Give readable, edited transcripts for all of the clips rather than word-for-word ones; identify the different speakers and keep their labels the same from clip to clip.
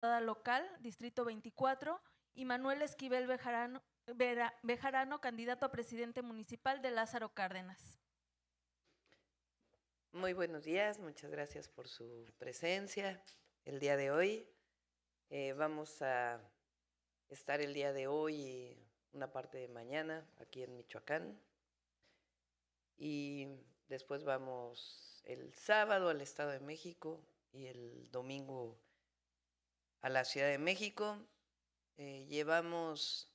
Speaker 1: local, Distrito 24, y Manuel Esquivel Bejarano, candidato a presidente municipal de Lázaro Cárdenas.
Speaker 2: Muy buenos días, muchas gracias por su presencia el día de hoy. Vamos a estar el día de hoy y una parte de mañana aquí en Michoacán. Y después vamos el sábado al Estado de México y el domingo a la Ciudad de México. Llevamos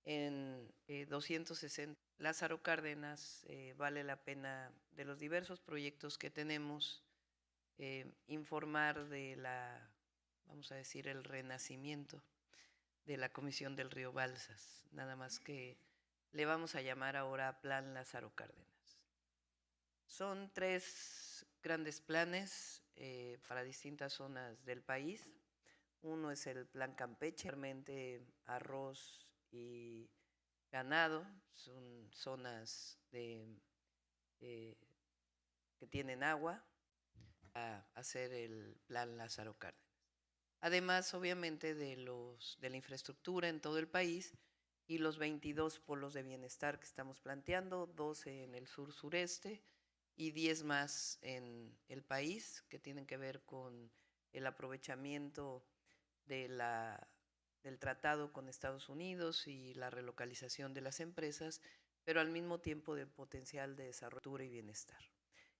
Speaker 2: en 260. Lázaro Cárdenas, vale la pena, de los diversos proyectos que tenemos, informar de vamos a decir, el renacimiento de la Comisión del Río Balsas, nada más que le vamos a llamar ahora Plan Lázaro Cárdenas. Son 3 grandes planes para distintas zonas del país. Uno es el Plan Campeche, realmente arroz y ganado, son zonas que tienen agua, a hacer el Plan Lázaro Cárdenas. Además, obviamente, de la infraestructura en todo el país y los 22 polos de bienestar que estamos planteando, 12 en el sur-sureste y 10 más en el país, que tienen que ver con el aprovechamiento del tratado con Estados Unidos y la relocalización de las empresas, pero al mismo tiempo de potencial de desarrollo y bienestar.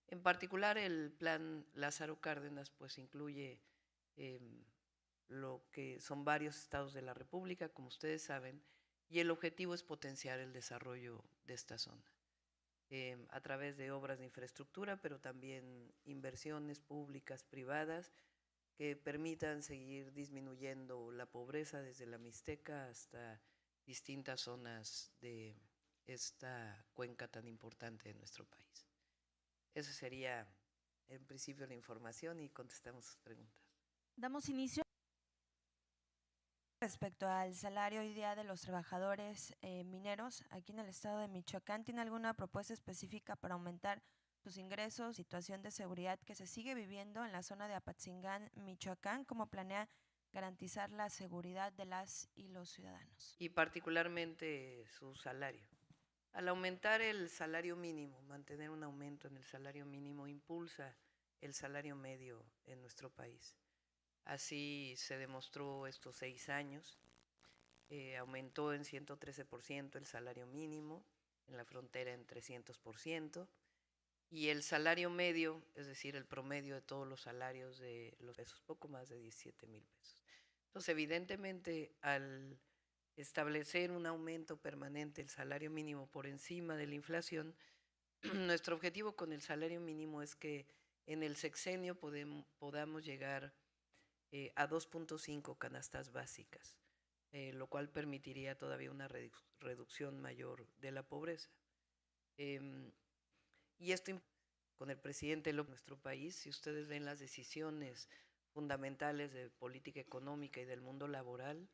Speaker 2: En particular, el plan Lázaro Cárdenas pues incluye lo que son varios estados de la República, como ustedes saben, y el objetivo es potenciar el desarrollo de esta zona a través de obras de infraestructura, pero también inversiones públicas, privadas, que permitan seguir disminuyendo la pobreza desde la Mixteca hasta distintas zonas de esta cuenca tan importante de nuestro país. Eso sería en principio la información y contestamos sus preguntas.
Speaker 1: Damos inicio.
Speaker 3: Respecto al salario hoy día de los trabajadores mineros aquí en el estado de Michoacán, ¿tiene alguna propuesta específica para aumentar sus ingresos, situación de seguridad que se sigue viviendo en la zona de Apatzingán, Michoacán? ¿Cómo planea garantizar la seguridad de las y los ciudadanos?
Speaker 2: Y particularmente su salario. Al aumentar el salario mínimo, mantener un aumento en el salario mínimo impulsa el salario medio en nuestro país. Así se demostró estos 6 años. Aumentó en 113% el salario mínimo, en la frontera en 300%, y el salario medio, es decir, el promedio de todos los salarios de los pesos, poco más de 17,000 pesos. Entonces, evidentemente, al establecer un aumento permanente del salario mínimo por encima de la inflación, nuestro objetivo con el salario mínimo es que en el sexenio podamos llegar a 2.5 canastas básicas, lo cual permitiría todavía una reducción mayor de la pobreza. Y esto con el presidente de nuestro país, si ustedes ven las decisiones fundamentales de política económica y del mundo laboral,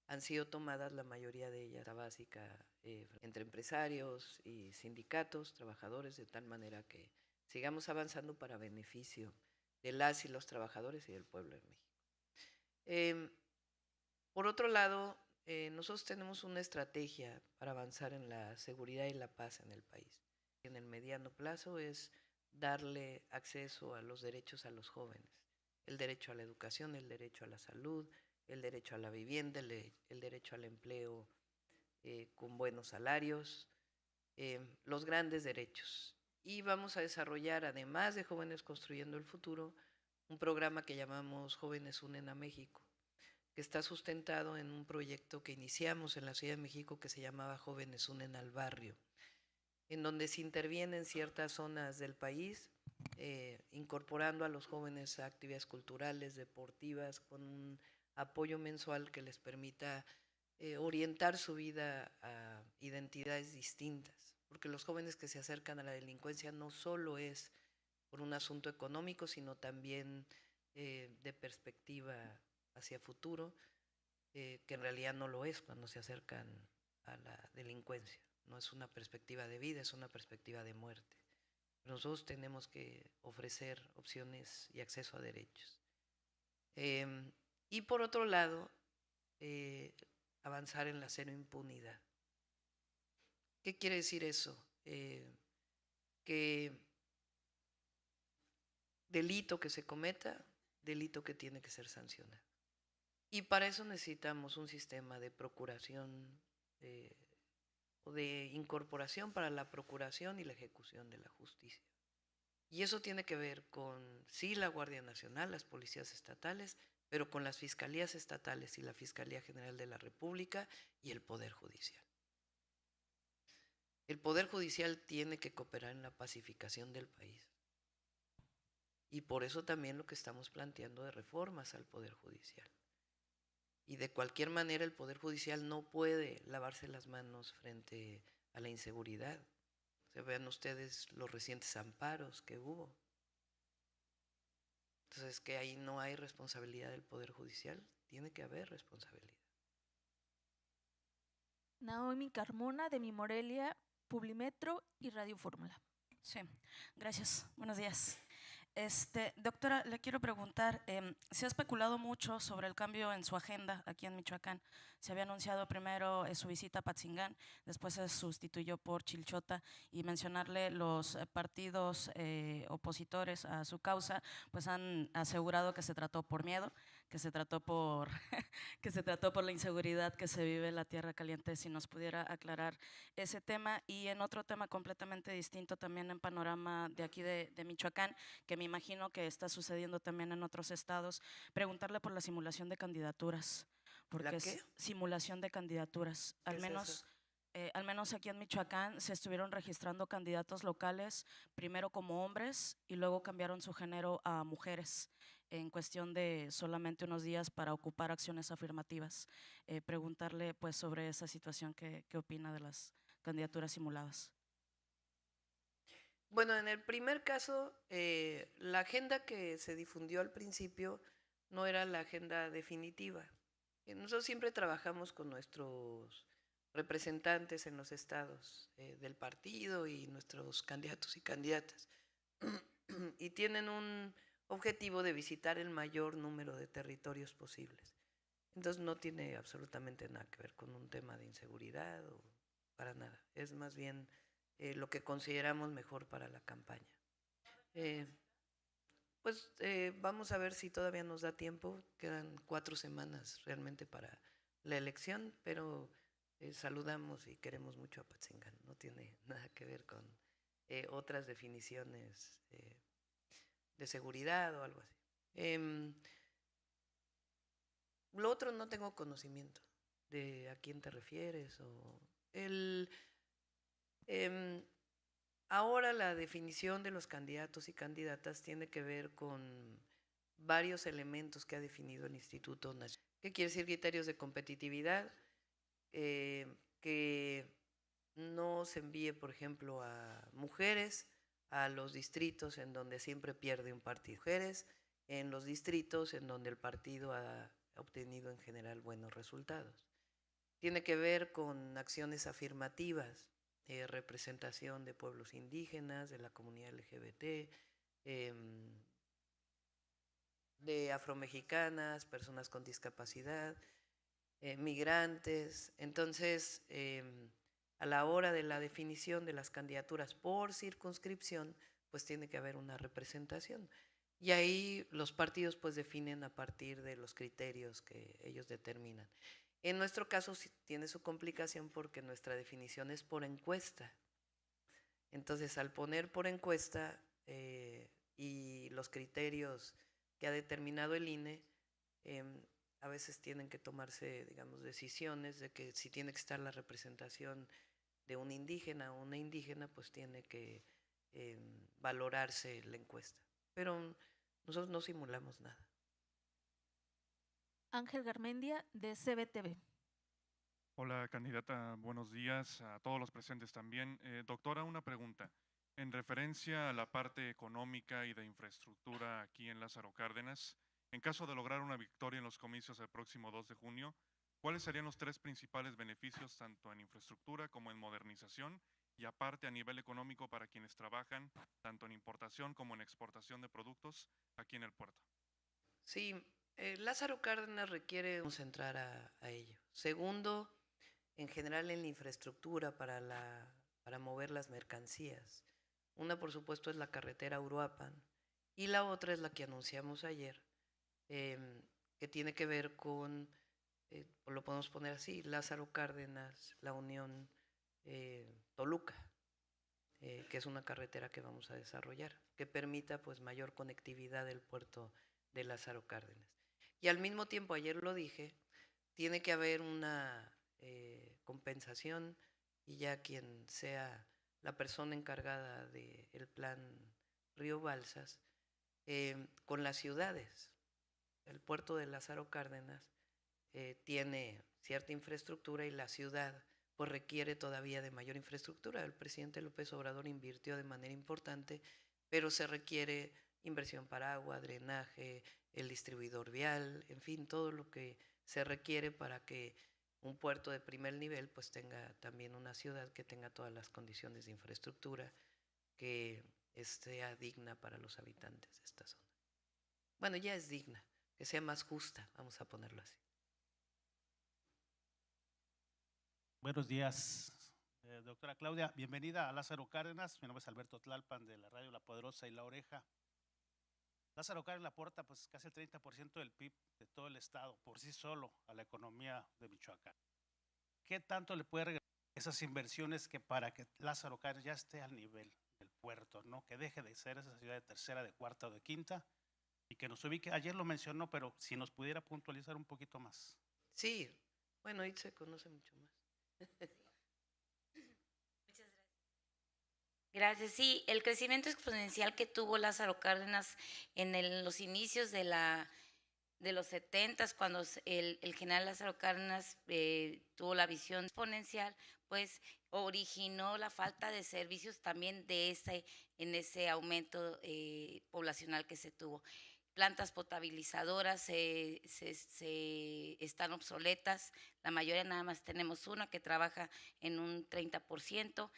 Speaker 2: han sido tomadas la mayoría de ellas, la básica, entre empresarios y sindicatos, trabajadores, de tal manera que sigamos avanzando para beneficio de las y los trabajadores y del pueblo de México. Por otro lado, nosotros tenemos una estrategia para avanzar en la seguridad y la paz en el país. En el mediano plazo es darle acceso a los derechos a los jóvenes, el derecho a la educación, el derecho a la salud, el derecho a la vivienda, el derecho al empleo con buenos salarios, los grandes derechos. Y vamos a desarrollar, además de Jóvenes Construyendo el Futuro, un programa que llamamos Jóvenes Unen a México, que está sustentado en un proyecto que iniciamos en la Ciudad de México que se llamaba Jóvenes Unen al Barrio, en donde se interviene en ciertas zonas del país, incorporando a los jóvenes a actividades culturales, deportivas, con un apoyo mensual que les permita orientar su vida a identidades distintas, porque los jóvenes que se acercan a la delincuencia no solo es por un asunto económico, sino también de perspectiva hacia futuro, que en realidad no lo es cuando se acercan a la delincuencia. No es una perspectiva de vida, es una perspectiva de muerte. Pero nosotros tenemos que ofrecer opciones y acceso a derechos. Y por otro lado, avanzar en la cero impunidad. ¿Qué quiere decir eso? Que delito que se cometa, delito que tiene que ser sancionado. Y para eso necesitamos un sistema de procuración o de incorporación para la procuración y la ejecución de la justicia. Y eso tiene que ver con, sí, la Guardia Nacional, las policías estatales, pero con las fiscalías estatales y la Fiscalía General de la República y el Poder Judicial. El Poder Judicial tiene que cooperar en la pacificación del país. Y por eso también lo que estamos planteando de reformas al Poder Judicial. Y de cualquier manera el Poder Judicial no puede lavarse las manos frente a la inseguridad. Se vean ustedes los recientes amparos que hubo. Entonces, que ahí no hay responsabilidad del Poder Judicial, tiene que haber responsabilidad.
Speaker 1: Naomi Carmona, de Mi Morelia, Publimetro y Radio Fórmula.
Speaker 4: Sí, gracias. Buenos días. Doctora, le quiero preguntar, se ha especulado mucho sobre el cambio en su agenda aquí en Michoacán. Se había anunciado primero su visita a Patzingán, después se sustituyó por Chilchota, y mencionarle los partidos opositores a su causa, pues han asegurado que se trató por miedo, que se trató por, que se trató por la inseguridad que se vive en la Tierra Caliente. Si nos pudiera aclarar ese tema. Y en otro tema completamente distinto, también en panorama de aquí de Michoacán, que me imagino que está sucediendo también en otros estados, preguntarle por la simulación de candidaturas. Porque
Speaker 2: ¿La qué?
Speaker 4: es simulación de candidaturas.
Speaker 2: ¿Qué es eso?
Speaker 4: Al menos aquí en Michoacán se estuvieron registrando candidatos locales, primero como hombres y luego cambiaron su género a mujeres en cuestión de solamente unos días para ocupar acciones afirmativas. Preguntarle pues sobre esa situación, qué opina de las candidaturas simuladas.
Speaker 2: Bueno, en el primer caso, la agenda que se difundió al principio no era la agenda definitiva. Nosotros siempre trabajamos con nuestros representantes en los estados del partido y nuestros candidatos y candidatas. Y tienen un objetivo de visitar el mayor número de territorios posibles. Entonces no tiene absolutamente nada que ver con un tema de inseguridad o para nada. Es más bien lo que consideramos mejor para la campaña. Vamos a ver si todavía nos da tiempo. Quedan 4 semanas realmente para la elección, pero saludamos y queremos mucho a Patzingán. No tiene nada que ver con otras definiciones de seguridad o algo así. Lo otro no tengo conocimiento de a quién te refieres. Ahora la definición de los candidatos y candidatas tiene que ver con varios elementos que ha definido el Instituto Nacional. ¿Qué quiere decir criterios de competitividad? Que no se envíe, por ejemplo, a mujeres a los distritos en donde siempre pierde un partido. Mujeres en los distritos en donde el partido ha obtenido en general buenos resultados. Tiene que ver con acciones afirmativas, representación de pueblos indígenas, de la comunidad LGBT, de afromexicanas, personas con discapacidad, migrantes. Entonces, a la hora de la definición de las candidaturas por circunscripción, pues tiene que haber una representación. Y ahí los partidos pues definen a partir de los criterios que ellos determinan. En nuestro caso sí tiene su complicación porque nuestra definición es por encuesta. Entonces, al poner por encuesta y los criterios que ha determinado el INE, a veces tienen que tomarse, digamos, decisiones de que si tiene que estar la representación de un indígena o una indígena, pues tiene que valorarse la encuesta. Pero nosotros no simulamos nada.
Speaker 1: Ángel Garmendia, de CBTV.
Speaker 5: Hola, candidata, buenos días a todos los presentes también. Doctora, una pregunta. En referencia a la parte económica y de infraestructura aquí en Lázaro Cárdenas, en caso de lograr una victoria en los comicios el próximo 2 de junio, ¿cuáles serían los 3 principales beneficios tanto en infraestructura como en modernización y aparte a nivel económico para quienes trabajan tanto en importación como en exportación de productos aquí en el puerto?
Speaker 2: Sí, Lázaro Cárdenas requiere concentrar a ello. Segundo, en general en la infraestructura para mover las mercancías. Una, por supuesto, es la carretera Uruapan y la otra es la que anunciamos ayer, que tiene que ver con, lo podemos poner así, Lázaro Cárdenas, la Unión Toluca, que es una carretera que vamos a desarrollar, que permita pues mayor conectividad del puerto de Lázaro Cárdenas. Y al mismo tiempo, ayer lo dije, tiene que haber una compensación y ya quien sea la persona encargada del plan Río Balsas, con las ciudades. El puerto de Lázaro Cárdenas tiene cierta infraestructura y la ciudad pues requiere todavía de mayor infraestructura. El presidente López Obrador invirtió de manera importante, pero se requiere inversión para agua, drenaje, el distribuidor vial, en fin, todo lo que se requiere para que un puerto de primer nivel pues tenga también una ciudad que tenga todas las condiciones de infraestructura que sea digna para los habitantes de esta zona. Bueno, ya es digna, que sea más justa, vamos a ponerlo así.
Speaker 6: Buenos días, doctora Claudia. Bienvenida a Lázaro Cárdenas. Mi nombre es Alberto Tlalpan, de la radio La Poderosa y La Oreja. Lázaro Cárdenas aporta pues casi el 30% del PIB de todo el estado por sí solo a la economía de Michoacán. ¿Qué tanto le puede regresar esas inversiones que para que Lázaro Cárdenas ya esté al nivel del puerto, ¿no? Que deje de ser esa ciudad de tercera, de cuarta o de quinta y que nos ubique? Ayer lo mencionó, pero si nos pudiera puntualizar un poquito más.
Speaker 2: Sí, bueno, ahí se conoce mucho más.
Speaker 7: Muchas gracias. Gracias. Sí, el crecimiento exponencial que tuvo Lázaro Cárdenas en los inicios de los 70s, cuando el general Lázaro Cárdenas tuvo la visión exponencial, pues originó la falta de servicios también en ese aumento poblacional que se tuvo. Plantas potabilizadoras están obsoletas, la mayoría nada más tenemos una que trabaja en un 30%,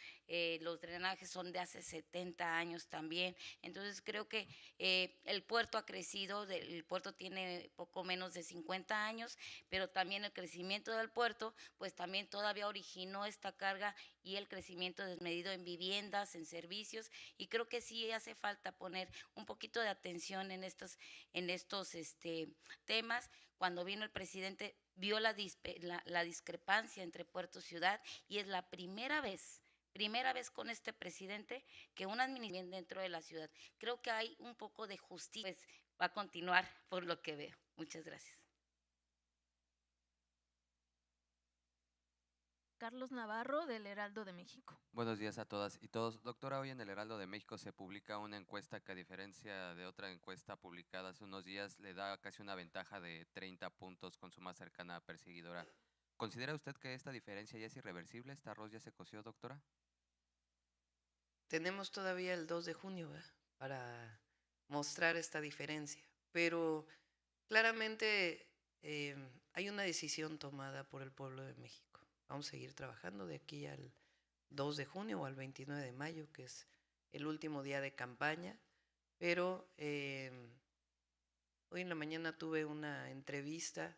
Speaker 7: los drenajes son de hace 70 años también, entonces creo que el puerto ha crecido, el puerto tiene poco menos de 50 años, pero también el crecimiento del puerto pues también todavía originó esta carga y el crecimiento desmedido en viviendas, en servicios, y creo que sí hace falta poner un poquito de atención en estos temas. Cuando vino el presidente vio la discrepancia entre puerto y ciudad y es la primera vez con este presidente que una administración dentro de la ciudad. Creo que hay un poco de justicia, pues va a continuar por lo que veo. Muchas gracias.
Speaker 1: Carlos Navarro, del Heraldo de México.
Speaker 8: Buenos días a todas y todos. Doctora, hoy en el Heraldo de México se publica una encuesta que, a diferencia de otra encuesta publicada hace unos días, le da casi una ventaja de 30 puntos con su más cercana perseguidora. ¿Considera usted que esta diferencia ya es irreversible? ¿Este arroz ya se coció, doctora?
Speaker 2: Tenemos todavía el 2 de junio para mostrar esta diferencia, pero claramente hay una decisión tomada por el pueblo de México. Vamos a seguir trabajando de aquí al 2 de junio o al 29 de mayo, que es el último día de campaña, pero hoy en la mañana tuve una entrevista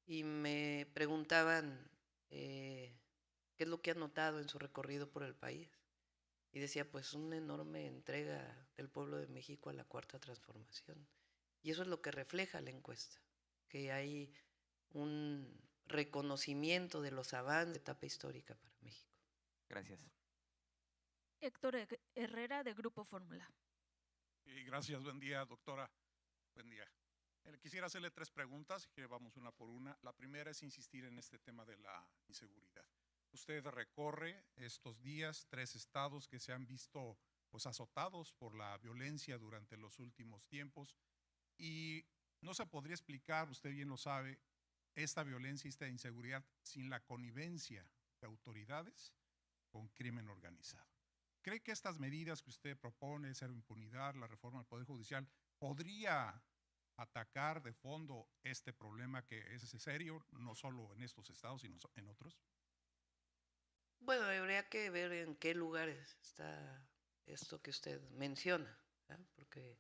Speaker 2: y me preguntaban qué es lo que ha notado en su recorrido por el país. Y decía, pues una enorme entrega del pueblo de México a la Cuarta Transformación. Y eso es lo que refleja la encuesta, que hay un reconocimiento de los avances de etapa histórica para México.
Speaker 8: Gracias.
Speaker 1: Héctor Herrera, de Grupo Fórmula.
Speaker 9: Gracias, buen día, doctora. Buen día. Quisiera hacerle 3 preguntas, que vamos una por una. La primera es insistir en este tema de la inseguridad. Usted recorre estos días 3 estados que se han visto pues azotados por la violencia durante los últimos tiempos y no se podría explicar, usted bien lo sabe, esta violencia y esta inseguridad sin la connivencia de autoridades con crimen organizado. ¿Cree que estas medidas que usted propone, cero impunidad, la reforma del Poder Judicial, podría atacar de fondo este problema que es serio, no solo en estos estados, sino en otros?
Speaker 2: Bueno, habría que ver en qué lugares está esto que usted menciona, ¿eh? Porque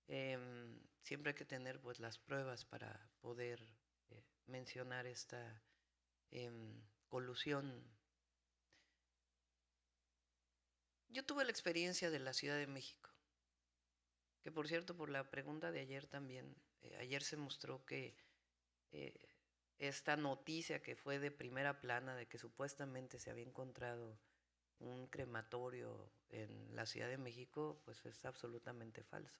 Speaker 2: Siempre hay que tener pues las pruebas para poder mencionar esta colusión. Yo tuve la experiencia de la Ciudad de México, que por cierto, por la pregunta de ayer también, ayer se mostró que esta noticia que fue de primera plana de que supuestamente se había encontrado un crematorio en la Ciudad de México, pues es absolutamente falso.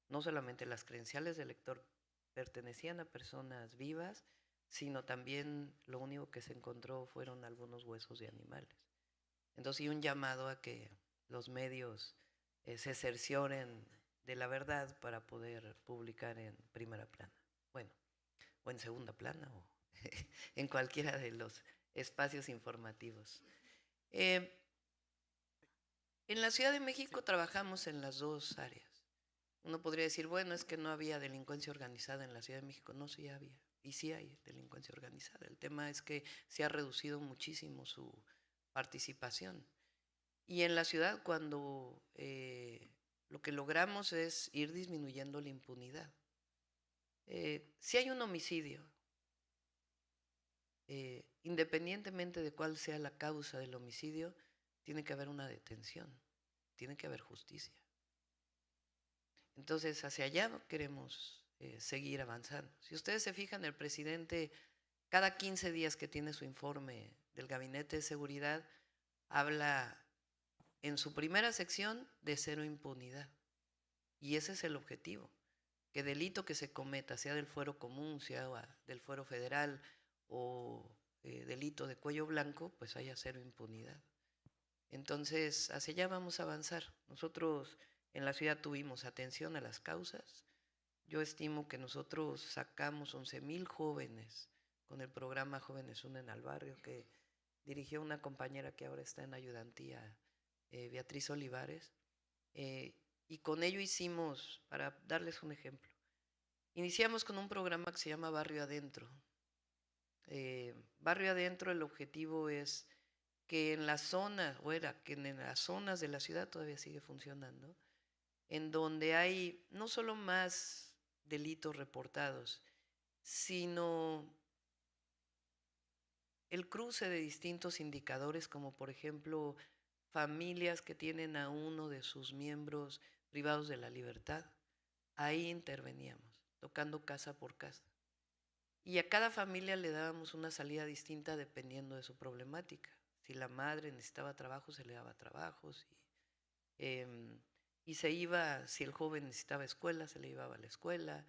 Speaker 2: No solamente las credenciales del elector pertenecían a personas vivas, sino también lo único que se encontró fueron algunos huesos de animales. Entonces, y un llamado a que los medios se cercioren de la verdad para poder publicar en primera plana. Bueno, o en segunda plana, o en cualquiera de los espacios informativos. En la Ciudad de México trabajamos en las dos áreas. Uno podría decir, bueno, es que no había delincuencia organizada en la Ciudad de México. No, sí había, y sí hay delincuencia organizada. El tema es que se ha reducido muchísimo su participación. Y en la ciudad, cuando lo que logramos es ir disminuyendo la impunidad. Si hay un homicidio, independientemente de cuál sea la causa del homicidio, tiene que haber una detención, tiene que haber justicia. Entonces, hacia allá queremos seguir avanzando. Si ustedes se fijan, el presidente, cada 15 días que tiene su informe del Gabinete de Seguridad, habla en su primera sección de cero impunidad. Y ese es el objetivo, que delito que se cometa, sea del fuero común, sea del fuero federal o delito de cuello blanco, pues haya cero impunidad. Entonces, hacia allá vamos a avanzar. Nosotros en la ciudad tuvimos atención a las causas. Yo estimo que nosotros sacamos 11,000 jóvenes con el programa Jóvenes Unen al Barrio, que dirigió una compañera que ahora está en ayudantía, Beatriz Olivares, y con ello hicimos, para darles un ejemplo, iniciamos con un programa que se llama Barrio Adentro. Barrio Adentro, el objetivo es que en las zonas, que en las zonas de la ciudad todavía sigue funcionando, en donde hay no solo más delitos reportados, sino el cruce de distintos indicadores, como por ejemplo familias que tienen a uno de sus miembros privados de la libertad. Ahí interveníamos, tocando casa por casa. Y a cada familia le dábamos una salida distinta dependiendo de su problemática. Si la madre necesitaba trabajo, se le daba trabajos. Y se iba, si el joven necesitaba escuela, se le llevaba a la escuela.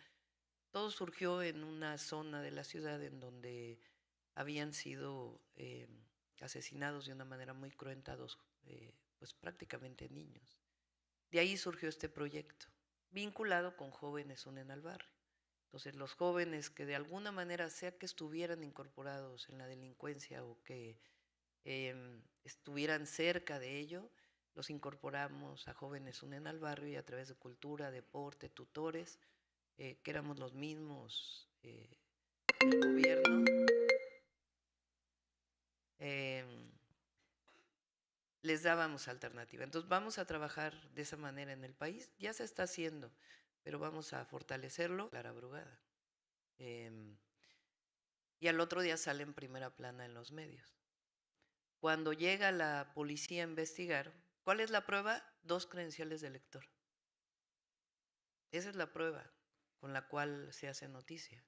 Speaker 2: Todo surgió en una zona de la ciudad en donde habían sido asesinados de una manera muy cruenta dos, pues prácticamente niños. De ahí surgió este proyecto, vinculado con Jóvenes Unen al Barrio. Entonces, los jóvenes que de alguna manera, sea que estuvieran incorporados en la delincuencia o que estuvieran cerca de ello, los incorporamos a Jóvenes Unen al Barrio, y a través de cultura, deporte, tutores, que éramos los mismos del gobierno, les dábamos alternativa. Entonces vamos a trabajar de esa manera en el país. Ya se está haciendo, pero vamos a fortalecerlo. Clara Brugada. Y al otro día sale en primera plana en los medios. Cuando llega la policía a investigar, ¿cuál es la prueba? 2 credenciales de lector. Esa es la prueba con la cual se hace noticia.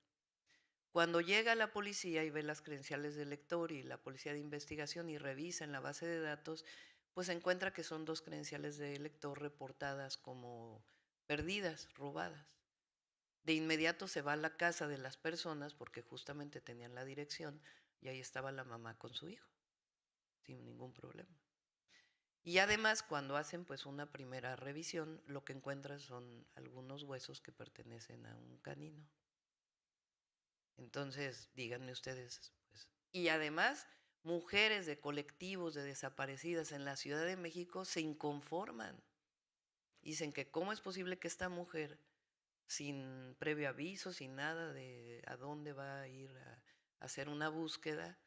Speaker 2: Cuando llega la policía y ve las credenciales del lector y la policía de investigación y revisa en la base de datos, pues encuentra que son 2 credenciales de lector reportadas como perdidas, robadas. De inmediato se va a la casa de las personas porque justamente tenían la dirección y ahí estaba la mamá con su hijo, sin ningún problema. Y además, cuando hacen pues una primera revisión, lo que encuentran son algunos huesos que pertenecen a un canino. Entonces, díganme ustedes, pues. Y además, mujeres de colectivos de desaparecidas en la Ciudad de México se inconforman. Dicen que cómo es posible que esta mujer, sin previo aviso, sin nada de a dónde va a ir a hacer una búsqueda,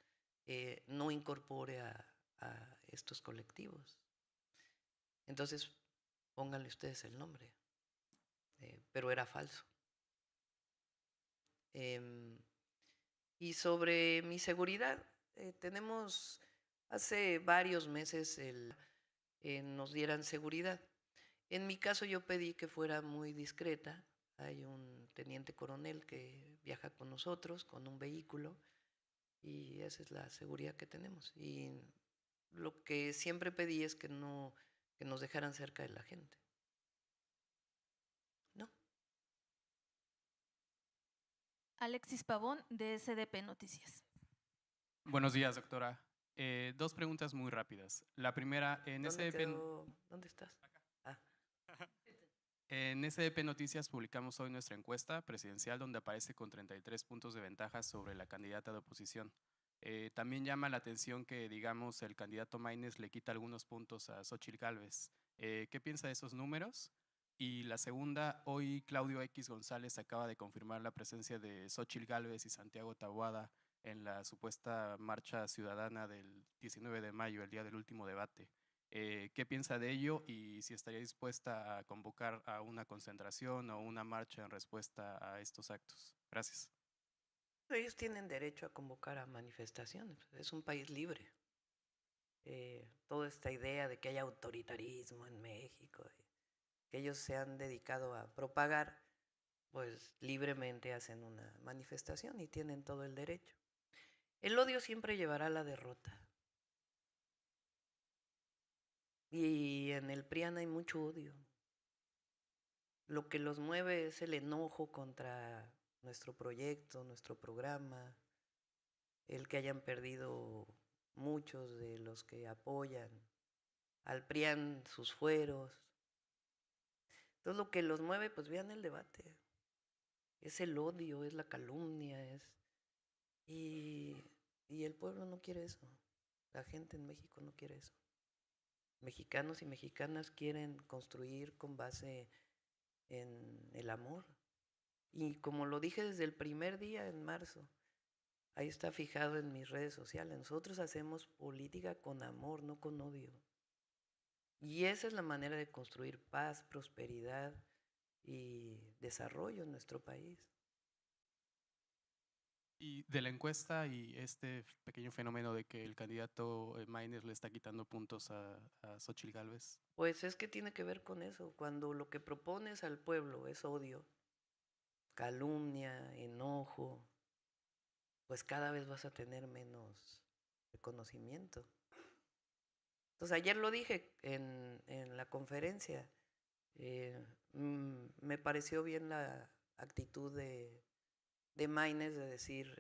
Speaker 2: no incorpore a estos colectivos. Entonces, pónganle ustedes el nombre. pero era falso. Y sobre mi seguridad, tenemos hace varios meses nos dieran seguridad. En mi caso yo pedí que fuera muy discreta. Hay un teniente coronel que viaja con nosotros con un vehículo y esa es la seguridad que tenemos. Y lo que siempre pedí es que nos dejaran cerca de la gente. ¿No?
Speaker 1: Alexis Pavón, de SDP Noticias.
Speaker 10: Buenos días, doctora. Dos preguntas muy rápidas. La primera,
Speaker 2: ¿Dónde estás? Ah.
Speaker 10: En SDP Noticias publicamos hoy nuestra encuesta presidencial donde aparece con 33 puntos de ventaja sobre la candidata de oposición. También llama la atención que, digamos, el candidato Maínez le quita algunos puntos a Xóchitl Gálvez. ¿Qué piensa de esos números? Y la segunda, hoy Claudio X González acaba de confirmar la presencia de Xóchitl Gálvez y Santiago Taboada en la supuesta marcha ciudadana del 19 de mayo, el día del último debate. ¿Qué piensa de ello y si estaría dispuesta a convocar a una concentración o una marcha en respuesta a estos actos? Gracias.
Speaker 2: Ellos tienen derecho a convocar a manifestaciones. Es un país libre. Toda esta idea de que hay autoritarismo en México, que ellos se han dedicado a propagar, pues libremente hacen una manifestación y tienen todo el derecho. El odio siempre llevará a la derrota. Y en el PRIAN hay mucho odio. Lo que los mueve es el enojo contra nuestro proyecto, nuestro programa, el que hayan perdido muchos de los que apoyan al PRIAN sus fueros. Entonces lo que los mueve, pues vean el debate. Es el odio, es la calumnia, y el pueblo no quiere eso. La gente en México no quiere eso. Mexicanos y mexicanas quieren construir con base en el amor. Y como lo dije desde el primer día en marzo, ahí está fijado en mis redes sociales, nosotros hacemos política con amor, no con odio. Y esa es la manera de construir paz, prosperidad y desarrollo en nuestro país.
Speaker 10: Y de la encuesta y este pequeño fenómeno de que el candidato Maínez le está quitando puntos a Xóchitl Gálvez.
Speaker 2: Pues es que tiene que ver con eso. Cuando lo que propones al pueblo es odio, calumnia, enojo, pues cada vez vas a tener menos reconocimiento. Entonces ayer lo dije en la conferencia, me pareció bien la actitud de Maínez de decir,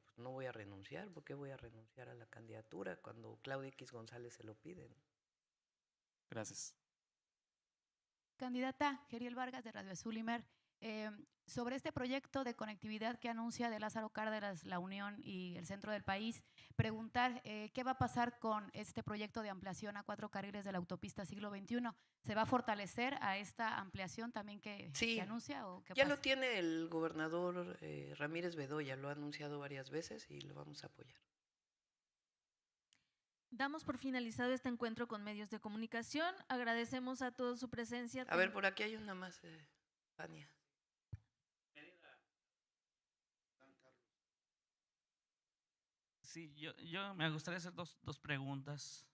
Speaker 2: pues no voy a renunciar, ¿por qué voy a renunciar a la candidatura cuando Claudio X González se lo pide?
Speaker 10: Gracias.
Speaker 11: Candidata Geriel Vargas de Radio Azul Imer, sobre este proyecto de conectividad que anuncia de Lázaro Cárdenas, La Unión y el centro del país, preguntar qué va a pasar con este proyecto de ampliación a 4 carriles de la autopista siglo XXI. ¿Se va a fortalecer a esta ampliación también que anuncia? ¿O qué
Speaker 2: ya
Speaker 11: pasa?
Speaker 2: lo tiene el gobernador Ramírez Bedoya, lo ha anunciado varias veces y lo vamos a apoyar.
Speaker 1: Damos por finalizado este encuentro con medios de comunicación. Agradecemos a todos su presencia.
Speaker 2: A ver, por aquí hay una más, Fania.
Speaker 12: Sí, yo me gustaría hacer dos preguntas.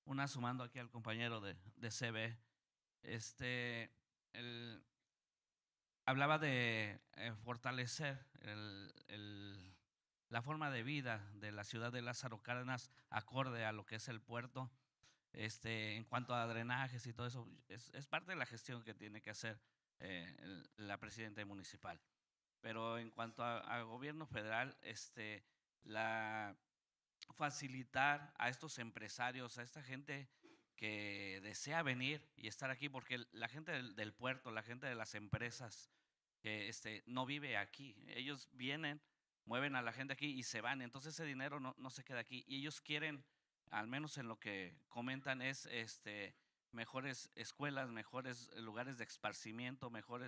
Speaker 12: Una sumando aquí al compañero de CB. Hablaba de fortalecer la forma de vida de la ciudad de Lázaro Cárdenas acorde a lo que es el puerto, en cuanto a drenajes y todo eso, es parte de la gestión que tiene que hacer la presidenta municipal. Pero en cuanto a gobierno federal, facilitar a estos empresarios, a esta gente que desea venir y estar aquí, porque la gente del puerto, la gente de las empresas que no vive aquí, ellos vienen, mueven a la gente aquí y se van, entonces ese dinero no se queda aquí y ellos quieren, al menos en lo que comentan, es mejores escuelas, mejores lugares de esparcimiento, mejor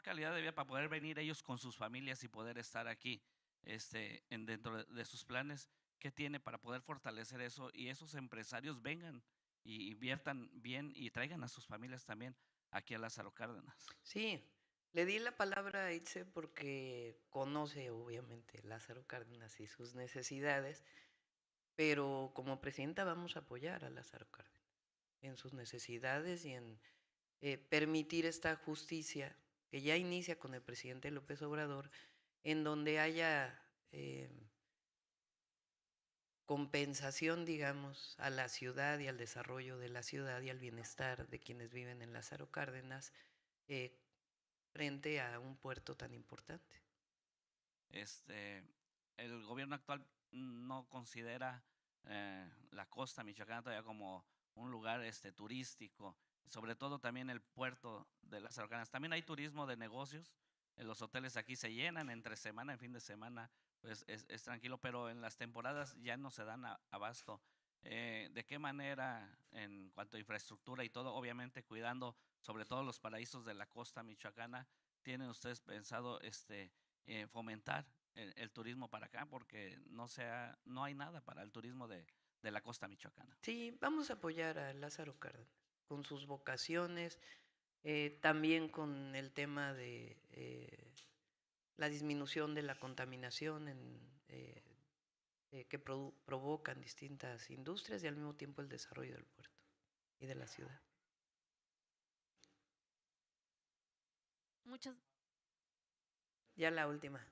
Speaker 12: calidad de vida para poder venir ellos con sus familias y poder estar aquí dentro de sus planes. ¿Qué tiene para poder fortalecer eso y esos empresarios vengan y inviertan bien y traigan a sus familias también aquí a Lázaro Cárdenas.
Speaker 2: Sí, le di la palabra a Itze porque conoce obviamente Lázaro Cárdenas y sus necesidades, pero como presidenta vamos a apoyar a Lázaro Cárdenas en sus necesidades y en permitir esta justicia que ya inicia con el presidente López Obrador, en donde haya compensación, digamos, a la ciudad y al desarrollo de la ciudad y al bienestar de quienes viven en Lázaro Cárdenas frente a un puerto tan importante.
Speaker 12: El gobierno actual no considera la costa michoacana todavía como un lugar turístico, sobre todo también el puerto de Lázaro Cárdenas. También hay turismo de negocios, los hoteles aquí se llenan entre semana, en fin de semana, pues es tranquilo, pero en las temporadas ya no se dan abasto. ¿De qué manera, en cuanto a infraestructura y todo, obviamente cuidando sobre todo los paraísos de la costa michoacana, tienen ustedes pensado fomentar el turismo para acá? Porque no hay nada para el turismo de la costa michoacana.
Speaker 2: Sí, vamos a apoyar a Lázaro Cárdenas con sus vocaciones, también con el tema de la disminución de la contaminación que provocan distintas industrias y al mismo tiempo el desarrollo del puerto y de la ciudad. Ya la última.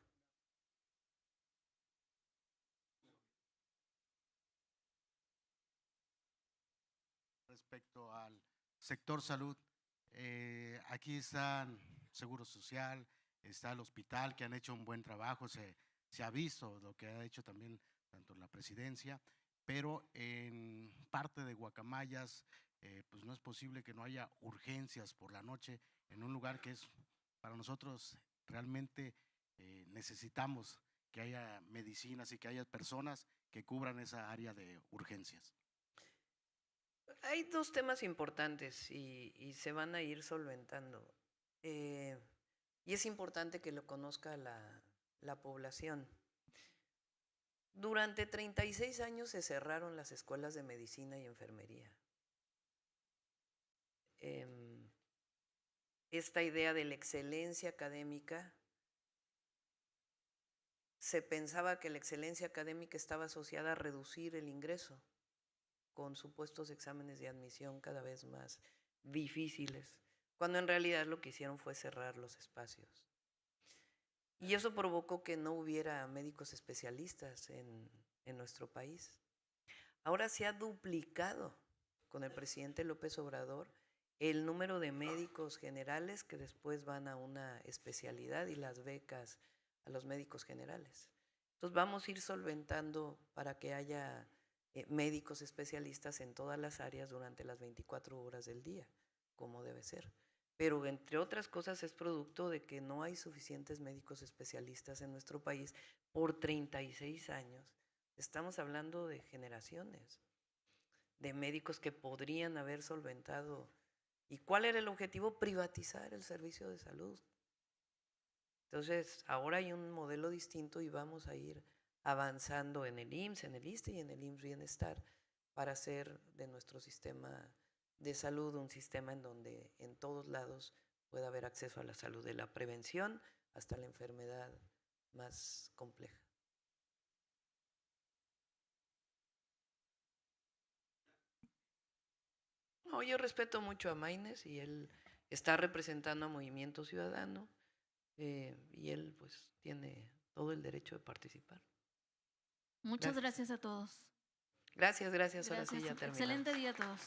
Speaker 6: Respecto al sector salud, aquí están Seguro Social, está el hospital, que han hecho un buen trabajo, se ha visto lo que ha hecho también tanto la presidencia, pero en parte de Guacamayas, pues no es posible que no haya urgencias por la noche en un lugar que es para nosotros realmente necesitamos que haya medicinas y que haya personas que cubran esa área de urgencias.
Speaker 2: Hay dos temas importantes y se van a ir solventando. Y es importante que lo conozca la población. Durante 36 años se cerraron las escuelas de medicina y enfermería. Esta idea de la excelencia académica, se pensaba que la excelencia académica estaba asociada a reducir el ingreso, con supuestos exámenes de admisión cada vez más difíciles, cuando en realidad lo que hicieron fue cerrar los espacios. Y eso provocó que no hubiera médicos especialistas en nuestro país. Ahora se ha duplicado con el presidente López Obrador el número de médicos generales que después van a una especialidad y las becas a los médicos generales. Entonces vamos a ir solventando para que haya médicos especialistas en todas las áreas durante las 24 horas del día, como debe ser. Pero entre otras cosas es producto de que no hay suficientes médicos especialistas en nuestro país por 36 años. Estamos hablando de generaciones de médicos que podrían haber solventado. ¿Y cuál era el objetivo? Privatizar el servicio de salud. Entonces, ahora hay un modelo distinto y vamos a ir avanzando en el IMSS, en el ISSSTE y en el IMSS Bienestar para hacer de nuestro sistema de salud un sistema en donde en todos lados pueda haber acceso a la salud, de la prevención hasta la enfermedad más compleja. No, yo respeto mucho a Maynes y él está representando a Movimiento Ciudadano y él pues tiene todo el derecho de participar.
Speaker 1: Muchas gracias a todos.
Speaker 2: Gracias. Ahora sí ya terminamos.
Speaker 1: Excelente día a todos.